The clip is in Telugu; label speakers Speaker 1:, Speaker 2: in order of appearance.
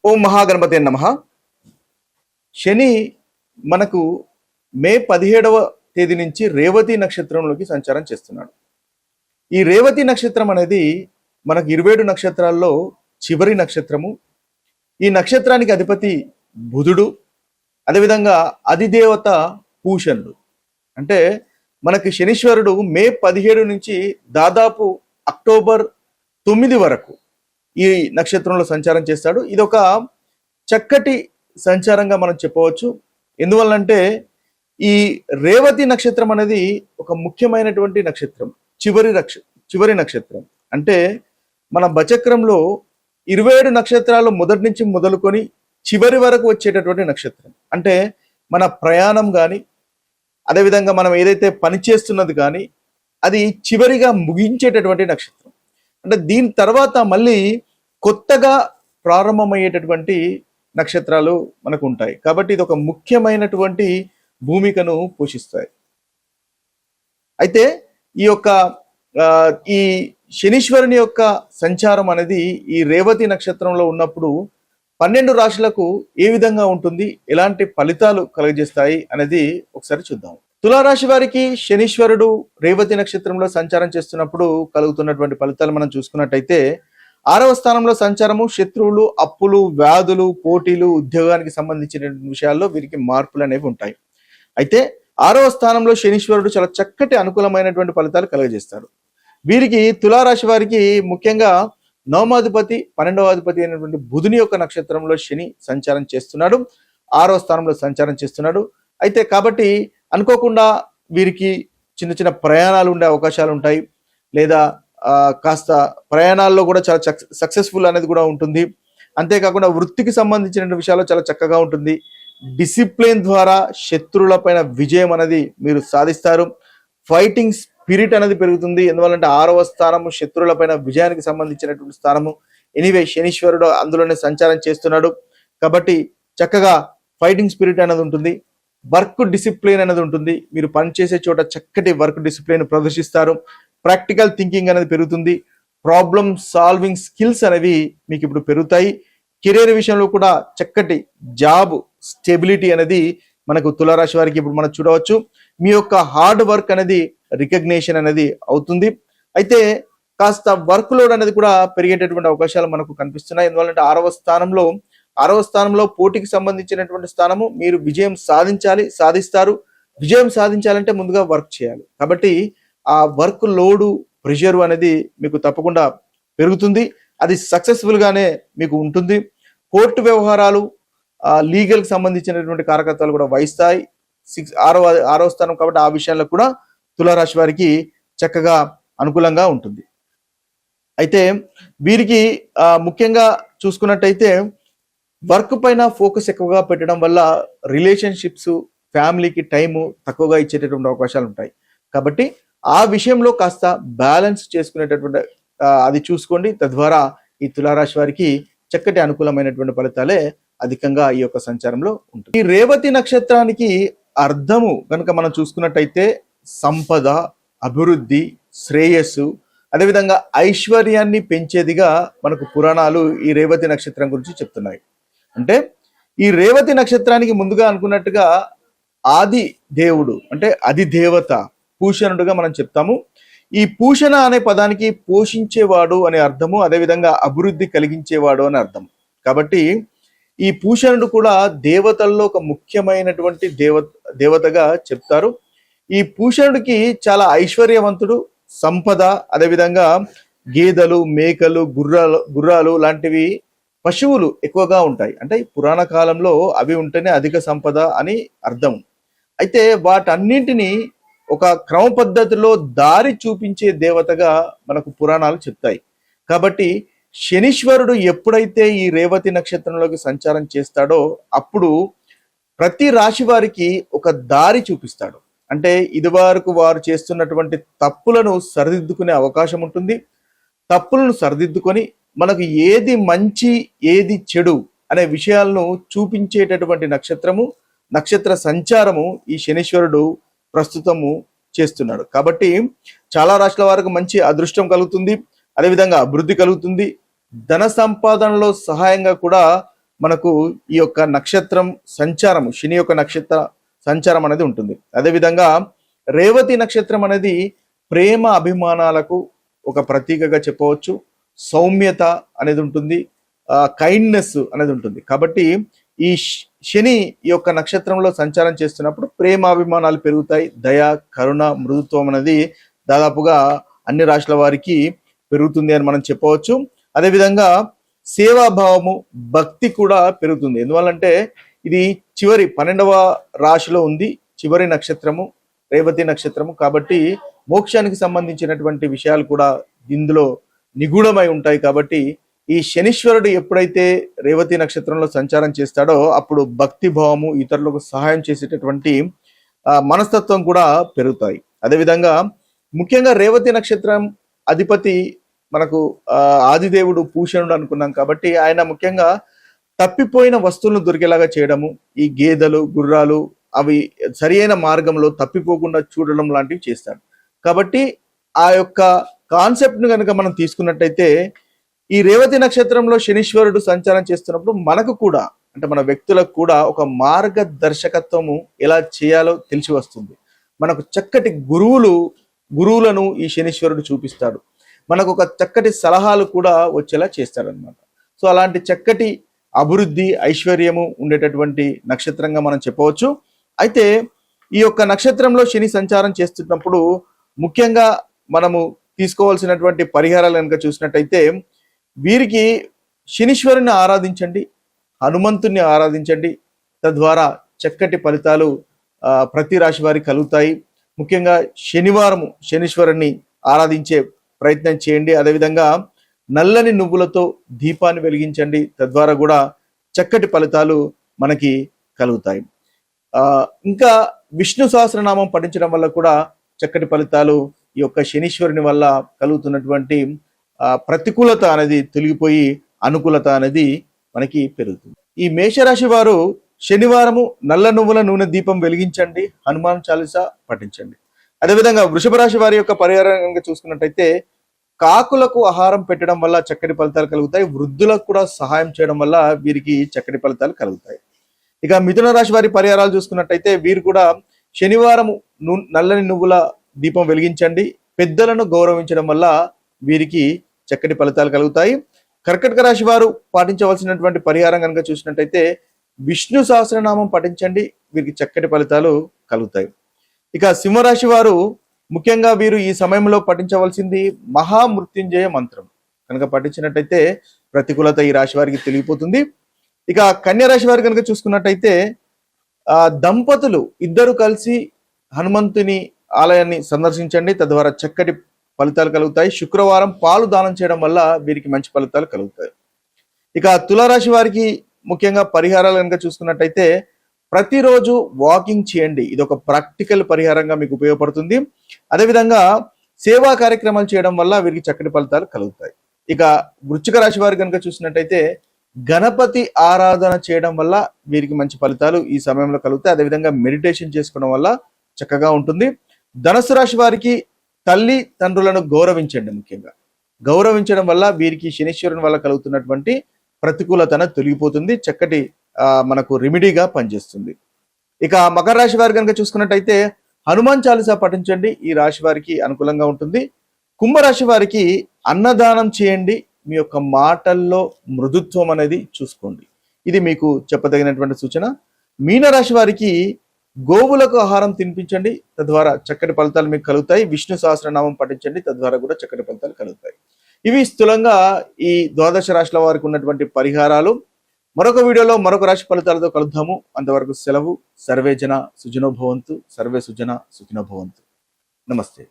Speaker 1: ఓం మహాగణపతి నమః. శని మనకు మే 17వ తేదీ నుంచి రేవతి నక్షత్రంలోకి సంచారం చేస్తున్నాడు. ఈ రేవతి నక్షత్రం అనేది మనకు 27 నక్షత్రాల్లో చివరి నక్షత్రము. ఈ నక్షత్రానికి అధిపతి బుధుడు, అదేవిధంగా అధిదేవత పూషణుడు. అంటే మనకి శనీశ్వరుడు మే 17 నుంచి దాదాపు అక్టోబర్ 9 వరకు ఈ నక్షత్రంలో సంచారం చేస్తాడు. ఇది ఒక చక్కటి సంచారంగా మనం చెప్పవచ్చు. ఎందువల్లంటే ఈ రేవతి నక్షత్రం అనేది ఒక ముఖ్యమైనటువంటి నక్షత్రం, చివరి నక్షత్రం. అంటే మన బచక్రంలో 27 నక్షత్రాలు మొదటి నుంచి మొదలుకొని చివరి వరకు వచ్చేటటువంటి నక్షత్రం. అంటే మన ప్రయాణం కానీ, అదేవిధంగా మనం ఏదైతే పని చేస్తున్నది కానీ అది చివరిగా ముగించేటటువంటి నక్షత్రం. అంటే దీని తర్వాత మళ్ళీ కొత్తగా ప్రారంభమయ్యేటటువంటి నక్షత్రాలు మనకు ఉంటాయి. కాబట్టి ఇది ఒక ముఖ్యమైనటువంటి భూమికను పోషిస్తాయి. అయితే ఈ యొక్క ఈ శనీశ్వరుని యొక్క సంచారం అనేది ఈ రేవతి నక్షత్రంలో ఉన్నప్పుడు 12 రాశులకు ఏ విధంగా ఉంటుంది, ఎలాంటి ఫలితాలు కలుగజేస్తాయి అనేది ఒకసారి చూద్దాం. తులారాశి వారికి శనీశ్వరుడు రేవతి నక్షత్రంలో సంచారం చేస్తున్నప్పుడు కలుగుతున్నటువంటి ఫలితాలు మనం చూసుకున్నట్టయితే 6వ స్థానంలో సంచారము శత్రువులు, అప్పులు, వ్యాధులు, పోటీలు, ఉద్యోగానికి సంబంధించిన విషయాల్లో వీరికి మార్పులు అనేవి ఉంటాయి. అయితే 6వ స్థానంలో శనీశ్వరుడు చాలా చక్కటి అనుకూలమైనటువంటి ఫలితాలు కలుగజేస్తాడు. వీరికి తులారాశి వారికి ముఖ్యంగా 9వ అధిపతి 12వ అధిపతి అయినటువంటి బుధుని యొక్క నక్షత్రంలో శని సంచారం చేస్తున్నాడు, 6వ స్థానంలో సంచారం చేస్తున్నాడు. అయితే కాబట్టి అనుకోకుండా వీరికి చిన్న చిన్న ప్రయాణాలు ఉండే అవకాశాలు ఉంటాయి, లేదా కాస్త ప్రయాణాల్లో కూడా చాలా సక్సెస్ఫుల్ అనేది కూడా ఉంటుంది. అంతేకాకుండా వృత్తికి సంబంధించిన విషయాల్లో చాలా చక్కగా ఉంటుంది. డిసిప్లిన్ ద్వారా శత్రువుల పైన విజయం అనేది మీరు సాధిస్తారు. ఫైటింగ్ స్పిరిట్ అనేది పెరుగుతుంది. ఎందువల్లంటే 6వ స్థానము శత్రువుల పైన విజయానికి సంబంధించినటువంటి స్థానము. ఎనీవే శనీశ్వరుడు అందులోనే సంచారం చేస్తున్నాడు కాబట్టి చక్కగా ఫైటింగ్ స్పిరిట్ అనేది ఉంటుంది. వర్క్ డిసిప్లిన్ అనేది ఉంటుంది. మీరు పనిచేసే చోట చక్కటి వర్క్ డిసిప్లిన్ ప్రదర్శిస్తారు. ప్రాక్టికల్ థింకింగ్ అనేది పెరుగుతుంది. ప్రాబ్లమ్ సాల్వింగ్ స్కిల్స్ అనేవి మీకు ఇప్పుడు పెరుగుతాయి. కెరీర్ విషయంలో కూడా చక్కటి జాబ్ స్టెబిలిటీ అనేది మనకు తులారాశి వారికి ఇప్పుడు మనం చూడవచ్చు. మీ యొక్క హార్డ్ వర్క్ అనేది రికగ్నేషన్ అనేది అవుతుంది. అయితే కాస్త వర్క్ లోడ్ అనేది కూడా పెరిగేటటువంటి అవకాశాలు మనకు కనిపిస్తున్నాయి. ఎందువల్లంటే 6వ స్థానంలో పోటీకి సంబంధించినటువంటి స్థానము. మీరు విజయం సాధిస్తారు. విజయం సాధించాలంటే ముందుగా వర్క్ చేయాలి. కాబట్టి ఆ వర్క్ లోడు, ప్రెషర్ అనేది మీకు తప్పకుండా పెరుగుతుంది. అది సక్సెస్ఫుల్ గానే మీకు ఉంటుంది. కోర్టు వ్యవహారాలు, లీగల్ కి సంబంధించినటువంటి కారకత్వాలు కూడా వహిస్తాయి. 6వ స్థానం కాబట్టి ఆ విషయాల్లో కూడా తులారాశి వారికి చక్కగా అనుకూలంగా ఉంటుంది. అయితే వీరికి ముఖ్యంగా చూసుకున్నట్టయితే వర్క్ పైన ఫోకస్ ఎక్కువగా పెట్టడం వల్ల రిలేషన్షిప్స్, ఫ్యామిలీకి టైము తక్కువగా ఇచ్చేటటువంటి అవకాశాలు ఉంటాయి. కాబట్టి ఆ విషయంలో కాస్త బ్యాలెన్స్ చేసుకునేటటువంటి అది చూసుకోండి. తద్వారా ఈ తులారాశి వారికి చక్కటి అనుకూలమైనటువంటి ఫలితాలే అధికంగా ఈ యొక్క సంచారంలో ఉంటుంది. ఈ రేవతి నక్షత్రానికి అర్థము కనుక మనం చూసుకున్నట్టయితే సంపద, అభివృద్ధి, శ్రేయస్సు, అదేవిధంగా ఐశ్వర్యాన్ని పెంచేదిగా మనకు పురాణాలు ఈ రేవతి నక్షత్రం గురించి చెప్తున్నాయి. అంటే ఈ రేవతి నక్షత్రానికి ముందుగా అనుకున్నట్టుగా ఆది దేవుడు అంటే అధిదేవత పూషణుడుగా మనం చెప్తాము. ఈ పూషణ అనే పదానికి పోషించేవాడు అనే అర్థము, అదేవిధంగా అభివృద్ధి కలిగించేవాడు అని అర్థం. కాబట్టి ఈ పూషణుడు కూడా దేవతల్లో ఒక ముఖ్యమైనటువంటి దేవతగా చెప్తారు. ఈ పూషణుడికి చాలా ఐశ్వర్యవంతుడు, సంపద, అదేవిధంగా గేదెలు, మేకలు, గుర్రాలు లాంటివి పశువులు ఎక్కువగా ఉంటాయి. అంటే పురాణ కాలంలో అవి ఉంటేనే అధిక సంపద అని అర్థం. అయితే వాటన్నింటినీ ఒక క్రమ పద్ధతిలో దారి చూపించే దేవతగా మనకు పురాణాలు చెప్తాయి. కాబట్టి శనీశ్వరుడు ఎప్పుడైతే ఈ రేవతి నక్షత్రంలోకి సంచారం చేస్తాడో అప్పుడు ప్రతి రాశి వారికి ఒక దారి చూపిస్తాడు. అంటే ఇదివరకు వారు చేస్తున్నటువంటి తప్పులను సరిదిద్దుకునే అవకాశం ఉంటుంది. తప్పులను సరిదిద్దుకొని మనకు ఏది మంచి, ఏది చెడు అనే విషయాలను చూపించేటటువంటి నక్షత్ర సంచారము ఈ శనీశ్వరుడు ప్రస్తుతము చేస్తున్నాడు. కాబట్టి చాలా రాష్ట్రాల వారికి మంచి అదృష్టం కలుగుతుంది, అదేవిధంగా అభివృద్ధి కలుగుతుంది. ధన సంపాదనలో సహాయంగా కూడా మనకు ఈ యొక్క నక్షత్రం సంచారం, శని యొక్క నక్షత్ర సంచారం అనేది ఉంటుంది. అదేవిధంగా రేవతి నక్షత్రం అనేది ప్రేమ అభిమానాలకు ఒక ప్రతీకగా చెప్పవచ్చు. సౌమ్యత అనేది ఉంటుంది, కైండ్నెస్ అనేది ఉంటుంది. కాబట్టి ఈ శని ఈ యొక్క నక్షత్రంలో సంచారం చేస్తున్నప్పుడు ప్రేమాభిమానాలు పెరుగుతాయి. దయ, కరుణ, మృదుత్వం అనేది దాదాపుగా అన్ని రాశుల వారికి పెరుగుతుంది అని మనం చెప్పవచ్చు. అదేవిధంగా సేవాభావము, భక్తి కూడా పెరుగుతుంది. ఎందువల్లంటే ఇది చివరి 12వ రాశిలో ఉంది, చివరి నక్షత్రము రేవతి నక్షత్రము. కాబట్టి మోక్షానికి సంబంధించినటువంటి విషయాలు కూడా ఇందులో నిగూఢమై ఉంటాయి. కాబట్టి ఈ శనీశ్వరుడు ఎప్పుడైతే రేవతి నక్షత్రంలో సంచారం చేస్తాడో అప్పుడు భక్తి భావము, ఇతరులకు సహాయం చేసేటటువంటి మనస్తత్వం కూడా పెరుగుతాయి. అదేవిధంగా ముఖ్యంగా రేవతి నక్షత్రం అధిపతి మనకు ఆదిదేవుడు పూషణుడు అనుకున్నాం. కాబట్టి ఆయన ముఖ్యంగా తప్పిపోయిన వస్తువులను దొరికేలాగా చేయడము, ఈ గేదెలు, గుర్రాలు అవి సరియైన మార్గంలో తప్పిపోకుండా చూడడం లాంటివి చేస్తాడు. కాబట్టి ఆ యొక్క కాన్సెప్ట్ను కనుక మనం తీసుకున్నట్టయితే ఈ రేవతి నక్షత్రంలో శనీశ్వరుడు సంచారం చేస్తున్నప్పుడు మనకు కూడా, అంటే మన వ్యక్తులకు కూడా ఒక మార్గదర్శకత్వము ఎలా చేయాలో తెలిసి వస్తుంది. మనకు చక్కటి గురువులను ఈ శనీశ్వరుడు చూపిస్తాడు. మనకు ఒక చక్కటి సలహాలు కూడా వచ్చేలా చేస్తాడనమాట. సో అలాంటి చక్కటి అభివృద్ధి, ఐశ్వర్యము ఉండేటటువంటి నక్షత్రంగా మనం చెప్పవచ్చు. అయితే ఈ యొక్క నక్షత్రంలో శని సంచారం చేస్తున్నప్పుడు ముఖ్యంగా మనము తీసుకోవాల్సినటువంటి పరిహారాలు కనుక చూసినట్టయితే వీరికి శనీశ్వరుని ఆరాధించండి, హనుమంతుని ఆరాధించండి. తద్వారా చక్కటి ఫలితాలు ప్రతి రాశి వారికి కలుగుతాయి. ముఖ్యంగా శనివారము శనీశ్వరుని ఆరాధించే ప్రయత్నం చేయండి. అదేవిధంగా నల్లని నువ్వులతో దీపాన్ని వెలిగించండి. తద్వారా కూడా చక్కటి ఫలితాలు మనకి కలుగుతాయి. ఇంకా విష్ణు సహస్రనామం పఠించడం వల్ల కూడా చక్కటి ఫలితాలు ఈ యొక్క శనీశ్వరుని వల్ల కలుగుతున్నటువంటి ప్రతికూలత అనేది తొలగిపోయి అనుకూలత అనేది మనకి పెరుగుతుంది. ఈ మేషరాశి వారు శనివారము నల్ల నువ్వుల నూనె దీపం వెలిగించండి, హనుమాన్ చాలీసా పఠించండి. అదేవిధంగా వృషభ రాశి వారి యొక్క పరిహారంగా చూసుకున్నట్టయితే కాకులకు ఆహారం పెట్టడం వల్ల చక్కటి ఫలితాలు కలుగుతాయి. వృద్ధులకు కూడా సహాయం చేయడం వల్ల వీరికి చక్కటి ఫలితాలు కలుగుతాయి. ఇక మిథున రాశి వారి పరిహారాలు చూసుకున్నట్టయితే వీరు కూడా శనివారం నల్లని నువ్వుల దీపం వెలిగించండి, పెద్దలను గౌరవించడం వల్ల వీరికి చక్కటి ఫలితాలు కలుగుతాయి. కర్కటక రాశి వారు పాటించవలసినటువంటి పరిహారం కనుక చూసినట్టయితే విష్ణు సహస్రనామం పఠించండి, వీరికి చక్కటి ఫలితాలు కలుగుతాయి. ఇక సింహరాశి వారు ముఖ్యంగా వీరు ఈ సమయంలో పఠించవలసింది మహామృత్యుంజయ మంత్రం కనుక పఠించినట్టయితే ప్రతికూలత ఈ రాశి వారికి తెలియపోతుంది. ఇక కన్యా రాశి వారు కనుక చూసుకున్నట్టయితే దంపతులు ఇద్దరు కలిసి హనుమంతుని ఆలయాన్ని సందర్శించండి, తద్వారా చక్కటి ఫలితాలు కలుగుతాయి. శుక్రవారం పాలు దానం చేయడం వల్ల వీరికి మంచి ఫలితాలు కలుగుతాయి. ఇక తులారాశి వారికి ముఖ్యంగా పరిహారాలు కనుక చూసుకున్నట్టయితే ప్రతిరోజు వాకింగ్ చేయండి, ఇది ఒక ప్రాక్టికల్ పరిహారంగా మీకు ఉపయోగపడుతుంది. అదేవిధంగా సేవా కార్యక్రమాలు చేయడం వల్ల వీరికి చక్కటి ఫలితాలు కలుగుతాయి. ఇక వృశ్చిక రాశి వారు కనుక చూసినట్టయితే గణపతి ఆరాధన చేయడం వల్ల వీరికి మంచి ఫలితాలు ఈ సమయంలో కలుగుతాయి. అదేవిధంగా మెడిటేషన్ చేసుకోవడం వల్ల చక్కగా ఉంటుంది. ధనుసు రాశి వారికి తల్లి తండ్రులను గౌరవించండి, ముఖ్యంగా గౌరవించడం వల్ల వీరికి శనీశ్వరుని వల్ల కలుగుతున్నటువంటి ప్రతికూలతను తొలగిపోతుంది, చక్కటి మనకు రెమెడీగా పనిచేస్తుంది. ఇక మకర రాశి వారి కనుక చూసుకున్నట్టయితే హనుమాన్ చాలీసా పఠించండి, ఈ రాశి వారికి అనుకూలంగా ఉంటుంది. కుంభరాశి వారికి అన్నదానం చేయండి, మీ యొక్క మాటల్లో మృదుత్వం అనేది చూసుకోండి, ఇది మీకు చెప్పదగినటువంటి సూచన. మీనరాశి వారికి గోవులకు ఆహారం తినిపించండి, తద్వారా చక్కటి ఫలితాలు మీకు కలుగుతాయి. విష్ణు సహస్రనామం పఠించండి, తద్వారా కూడా చక్కటి ఫలితాలు కలుగుతాయి. ఇవి స్థూలంగా ఈ ద్వాదశ రాశుల వారికి ఉన్నటువంటి పరిహారాలు. మరొక వీడియోలో మరొక రాశి ఫలితాలతో కలుద్దాము. అంతవరకు సెలవు. సర్వే జన సుజనో భవంతు, సర్వే సుజన సుఖినో భవంతు. నమస్తే.